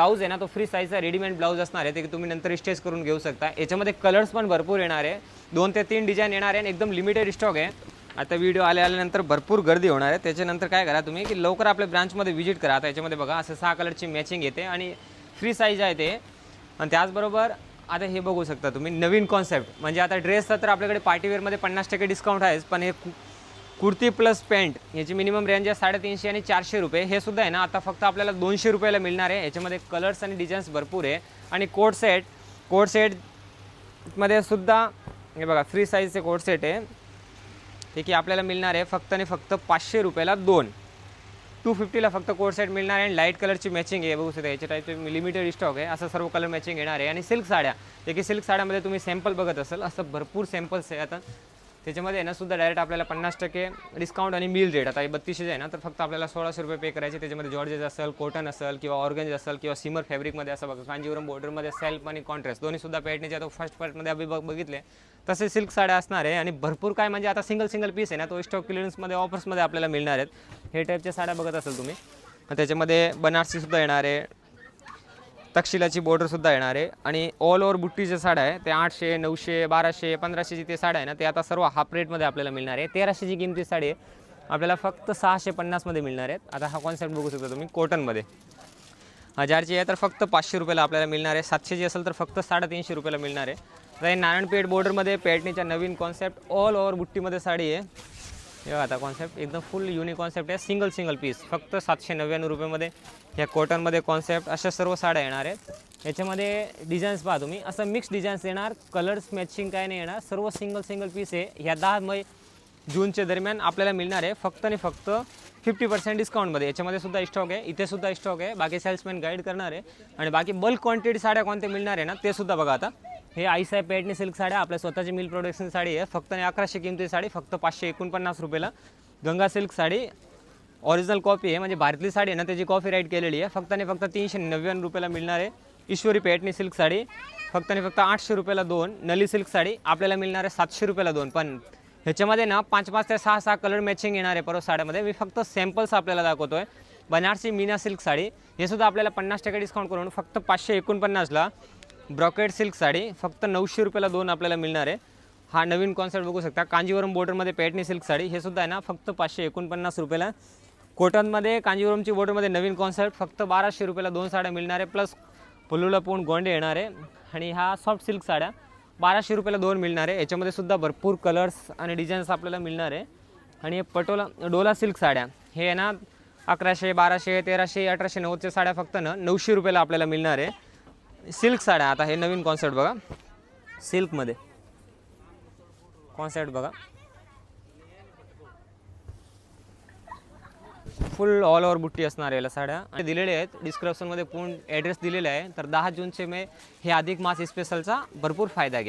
Blouse आहे ना तो फ्री साईजचा रेडीमेड ब्लाऊज असणार आहे, ते तुम्ही नंतर स्टिच करून घेऊ शकता। याच्यामध्ये कलर्स पण भरपूर येणार आहे, 2 ते 3 डिझाईन येणार आहे आणि एकदम लिमिटेड स्टॉक आहे। आता व्हिडिओ आल्यानंतर भरपूर गर्दी होणार आहे, त्याच्यानंतर काय करा तुम्ही की लवकर आपल्या ब्रांचमध्ये व्हिजिट करा। आता याच्यामध्ये बघा असं 6 कलरची मॅचिंग येते आणि फ्री साईज आहे ते। आणि त्याचबरोबर आता हे बघू शकता तुम्ही नवीन कॉन्सेप्ट, म्हणजे आता ड्रेसचा तर आपल्याकडे पार्टीवेअरमध्ये 50% डिस्काउंट आहेच, पण हे कुर्ती प्लस पॅन्ट याची मिनिमम रेंज आहे 350 आणि 400 रुपये। हे सुद्धा आहे ना आता फक्त आपल्याला 200 रुपयाला मिळणार आहे। याच्यामध्ये कलर्स आणि डिझाईन्स भरपूर आहे। आणि कोट सेटमध्ये सुद्धा हे बघा फ्री साईजचे कोट सेट आहे, ते की आपल्याला मिळणार आहे फक्त आणि फक्त 500 रुपयाला 2, 250ला फक्त कोट सेट मिळणार आहे। आणि लाईट कलरची मॅचिंग आहे, बघू शकता याच्या टाईपचे लिमिटेड स्टॉक आहे, असं सर्व कलर मॅचिंग येणार आहे। आणि सिल्क साड्या, जे की सिल्क साड्यामध्ये तुम्ही सॅम्पल बघत असाल, असं भरपूर सॅम्पल्स आहे। आता त्याच्यामध्ये ना सुद्धा डायरेक्ट आपल्याला 50% डिस्काउंट आणि मील रेट। आता हे 3200 आहे ना, तर फक्त आपल्याला 1600 रुपये पे करायचे। त्याच्यामध्ये जॉर्जेस असेल, कॉटन असेल किंवा ऑर्गन्ज असेल किंवा सिमर फॅब्रिकमध्ये असं बघा, कांजीवरम बॉर्डरमध्ये सेल्फ आणि कॉन्ट्रास्ट दोन्ही सुद्धा पॅटर्नचे आता फर्स्ट पार्टमध्ये आम्ही बघितले तसे सिल्क साड्या असणार आहे। आणि भरपूर काय म्हणजे आता सिंगल पीस आहे ना, तो स्टॉक क्लिअरन्समध्ये ऑफर्समध्ये आपल्याला मिळणार आहेत। हे टाईपच्या साड्या बघत असाल तुम्ही, त्याच्यामध्ये बनारसीसुद्धा येणार आहे, तक्षशिलाची बॉर्डरसुद्धा येणार आहे। आणि ऑल ओव्हर बुट्टीच्या साड्या आहे ते 800, 900, 1200, 1500ची ते साड्या आहे ना, ते आता सर्व हाफ रेटमध्ये आपल्याला मिळणार आहे। 1300ची किमती साडी आहे आपल्याला फक्त 650मध्ये मिळणार आहेत। आता हा कॉन्सेप्ट बघू शकता तुम्ही कॉटनमध्ये, 1000ची आहे तर फक्त 500 रुपयाला आपल्याला मिळणार आहे। 700ची असेल तर फक्त 350 रुपयाला मिळणार आहे। आता हे नारायणपेठ बॉर्डरमध्ये पॅटर्नच्या नवीन कॉन्सेप्ट ऑल ओव्हर बुट्टीमध्ये साडी आहे। हे आता कॉन्सेप्ट एकदम फुल युनिक कॉन्सेप्ट आहे, सिंगल पीस फक्त 799 रुपयामध्ये। ह्या कॉटनमध्ये कॉन्सेप्ट अशा सर्व साड्या येणार आहेत। याच्यामध्ये डिझाईन्स पहा तुम्ही, असं मिक्स डिझाईन्स येणार, कलर्स मॅचिंग काय नाही येणार, सर्व सिंगल पीस आहे। ह्या 10 जूनच्या दरम्यान आपल्याला मिळणार आहे फक्त आणि फक्त 50% डिस्काउंटमध्ये। याच्यामध्ये सुद्धा स्टॉक आहे, इथे सुद्धा स्टॉक आहे, बाकी सेल्समॅन गाईड करणार आहे। आणि बाकी बल्क क्वांटिटी साड्या कोणते मिळणार आहे ना, ते सुद्धा बघा। आता हे आईसाहेब पॅटर्न सिल्क साड्या आपल्या स्वतःची मिल प्रोडक्शन साडी आहे, फक्त आणि 1100 किमती साडी फक्त 549 रुपयाला। Ganga silk sari original copy आहे, म्हणजे भारतीय साडी आहे ना, त्याची कॉपी राईट केलेली आहे, फक्त आणि फक्त 399 रुपयाला मिळणार आहे। ईश्वरी पॅटर्न सिल्क साडी फक्त आणि फक्त 800 रुपयाला 2, नली सिल्क साडी आपल्याला मिळणार आहे 700 रुपयाला 2। पण ह्याच्यामध्ये ना 5 ते 6 कलर मॅचिंग येणार आहे परत साड्यामध्ये, मी फक्त सॅम्पल्स आपल्याला दाखवतोय। बनारसी मीना सिल्क साडी हे सुद्धा आपल्याला 50% डिस्काउंट करून फक्त 549ला। ब्रॉकेट सिल्क साडी फक्त 900 रुपयाला 2 आपल्याला मिळणार आहे। हा नवीन कॉन्सेप्ट बघू शकता, कांजीवरम बॉर्डरमध्ये पॅटर्न सिल्क साडी हे सुद्धा आहे ना फक्त 549 रुपयाला। कॉटनमध्ये कांजीवरमची बॉर्डरमध्ये नवीन कॉन्सेप्ट फक्त 1200 रुपयाला 2 साड्या मिळणार आहे, प्लस फुलुला पूर्ण गोंडे येणार आहे। आणि हा सॉफ्ट सिल्क साड्या 1200 रुपयाला 2 मिळणार आहे। याच्यामध्ये सुद्धा भरपूर कलर्स आणि डिझाईन्स आपल्याला मिळणार आहे। आणि डोला सिल्क साड्या हे आहे ना 1100, 1200, 1300, 1890च्या साड्या फक्त ना 900 रुपयाला आपल्याला मिळणार आहे। सिल्क साड्या आता हे नवीन कॉन्सेप्ट बघा, सिल्कमध्ये कॉन्सेप्ट बघा, फुल ऑल ओव्हर बुट्टी असणार याला साड्या दिलेल्या आहेत। डिस्क्रिप्शनमध्ये पूर्ण ॲड्रेस दिलेला आहे। तर 10 जूनचे हे अधिक मास स्पेशलचा भरपूर फायदा घ्या।